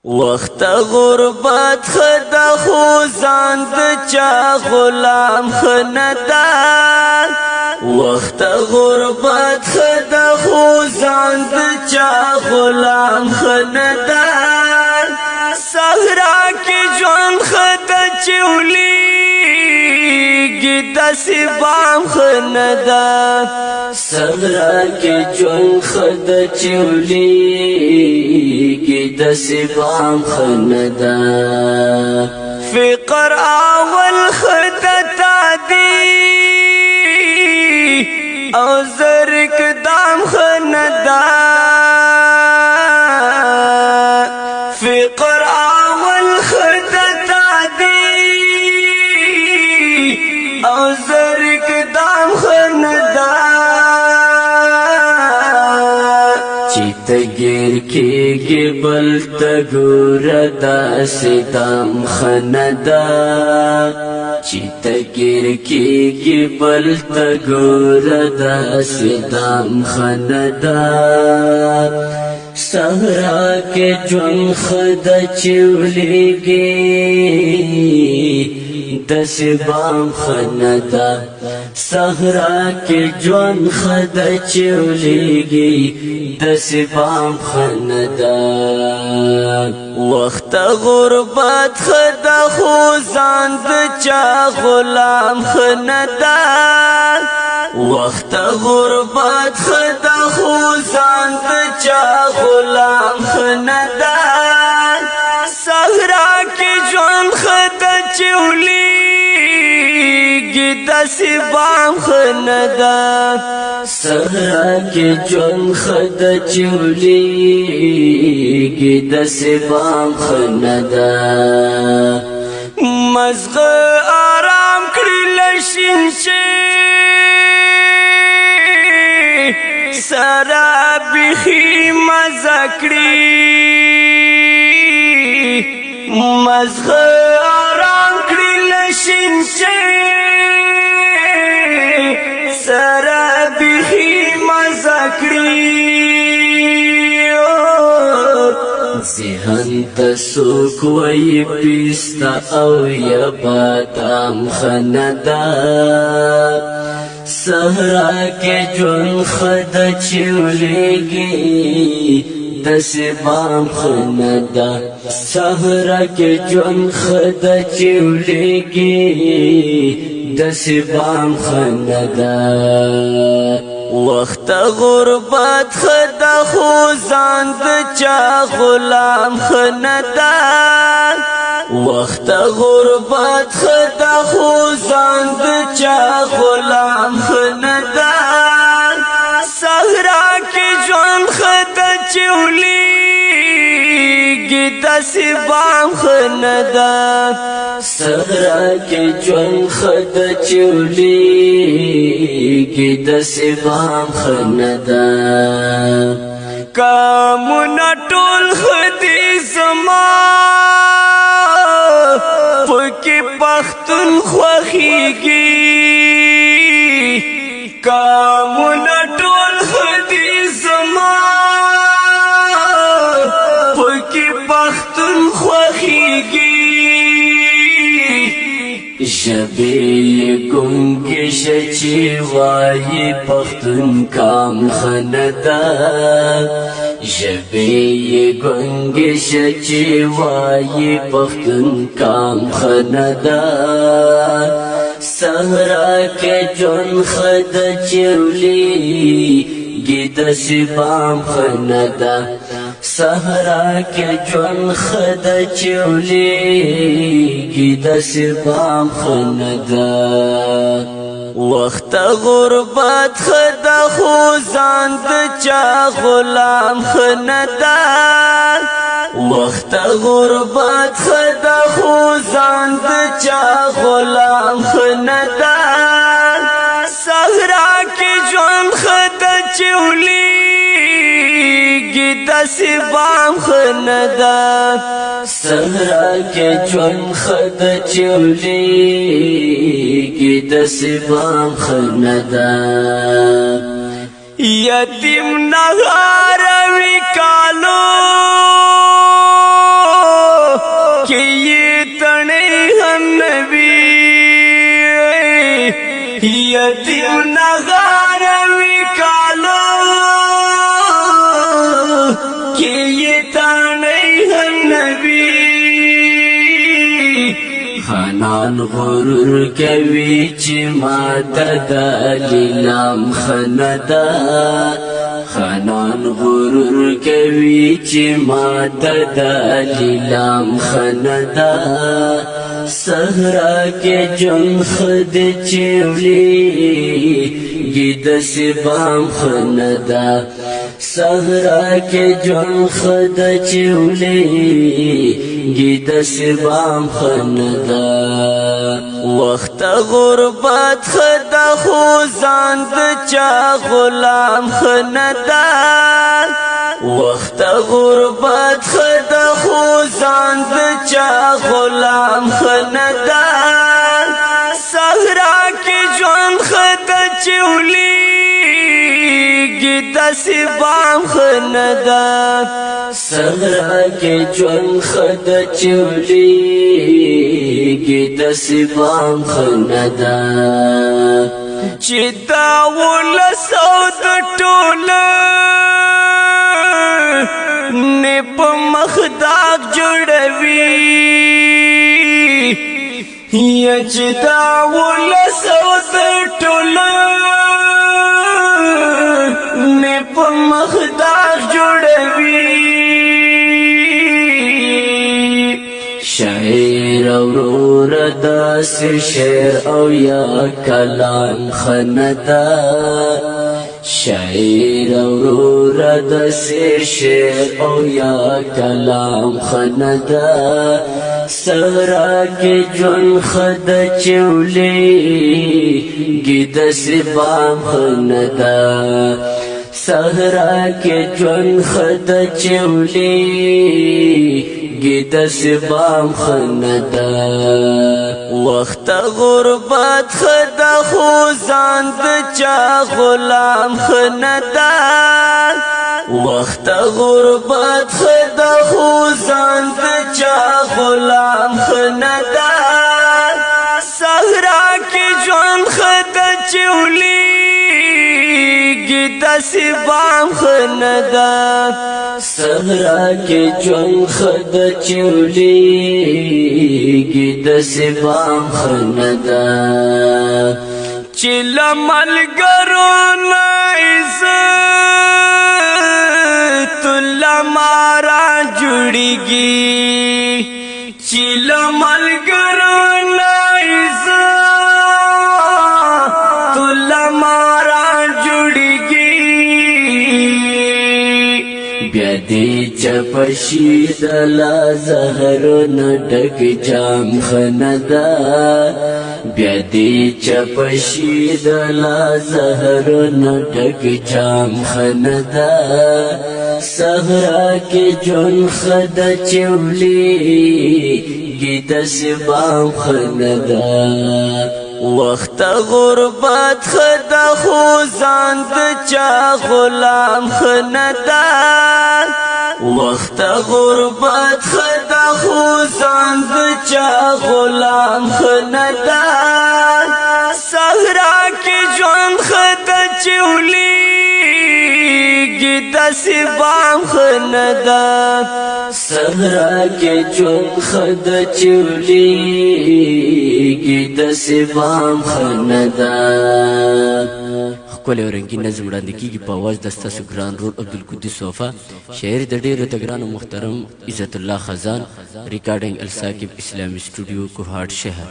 وقت غربت خدا خوزان د چا غلام خندا وقت غربت خدا خوزان د چا غلام خندا صحرا کې ژوند خدا چولی داسې بام خندا صحرا کې ژوند خدا چولی داسې بام خندا فقر اول خدا تادی او زرک دام خندا فقر اول خدا تادی او زرک دام خندا چیت گیر کیږي بل تګور داسې دام خندا چیت گیر کیږي بل تګور داسې دام خندا صحرا کې ژوند خدا چولیږي داسې بام خندا صحرا کې ژوند خدا چولیږي داسې بام خندا وخت غربت خدا خوزان د چا غلام خندا وقت غربت خدا خوزان د چا غلام خندا صحرا کې ژوند خدا چولیږي داسې بام خندا صحرا کې ژوند خدا چولیږي داسې بام خندا مزغه آرام کړی لشین شي سرا بخی مزه کړی مزغه آرام کړی لشین شي سرا بخی مزه کړی ذهن ته څوک وایي پیستا او یا بادام خندا صحرا کې ژوند خدا چولیږي داسې بام خندا صحرا کې ژوند خدا چولیږي داسې بام خندا وقت غربت خدا خوزان د چا غلام خندا وقت غربت خدا خوزان د چا غلام خندا صحرا کې ژوند خدا چولیږي داسې بام خندا صحرا کې ژوند خدا چولیږي داسې بام خندا کامونه ټول خدي زما پکې پختون خوښيږي کامونه ټول خدي زما پکې پختون خوښيږي ژبې ګونګې شچې وایي پختون کام خندا ژبې ګونګې شچې وایي پختون کام خندا صحرا کې ژوند خدا چولیږي داسې بام خندا صحرا کې ژوند خدا چولیږي داسې بام خندا وقت غربت خدا خوزان د چا غلام خندا وقت غربت خدا خوزان د چا غلام خندا صحرا کې ژوند خدا چولیږي داسې بام خندا صحرا کې ژوند خدا چولیږي داسې بام خندا یتیم نغاره وی کالو कि ये तने हम नबी यतीम नगार विकालो कि ये तने हम नबी خانان غرور کوي چې ماته د لیلام خندا خانان غرور کوي چې ماته د لیلام خندا صحرا کې جون خد چولی گید سبام خندا صحرا کې جون خد چولی گید سبام خندا وقت غربت خدا خوزان د چا غلام خندا وقت غربت خدا خوزان د چا غلام خندا صحرا کې ژوند خدا چولی گید سبام خندا صحرا کې ژوند خدا چولی گید سبام خندا چې دا ولسو د ټوله نه په مخداق جوړوي یا چې دا ولسو د ټوله نه په مخداق جوړوي شاعر اورور داس شعر او یا کلام خندا شاعر اورور داس شعر او یا کلام خندا صحرا کې جون خد چولی گید سبام خندا صحرا کې جون خد چولی گید سبام خندا وقت غربت خدا خوزان د چا غلام خندا وقت غربت خدا خوزان د چا غلام خندا صحرا کې ژوند خدا چولی گید سبام خندا صحرا کې ژوند خدا چولی گید سبام خندا چې لملګرو نه عزت لمارا جوړیږي چې لملګرو نه عزت لمارا جوړیږي بیا دې چپشي د لا زهرو نه ډک جام خندا بیا دې چپشي د لا زهرو نه ډک جام خندا صحرا کې جون خدا چولی گید سبام خندا وقت غربت خدا خوزان د چا غلام خندا وقت غربت خدا خوزان د چا غلام خندا صحرا کې ژوند خدا چولی گید سبام خندا صحرا کې ژوند خدا چولی گید سبام خندا ښکلی او رنګین نظم وړاندې کیږي په اواز د ستاسو ګران رول عبدالقدوس صوفا شاعر د ډېرو د ګرانو محترم عزت الله خزان ریکارډینګ الثاقب اسلامي سټوډیو کوهاټ شهر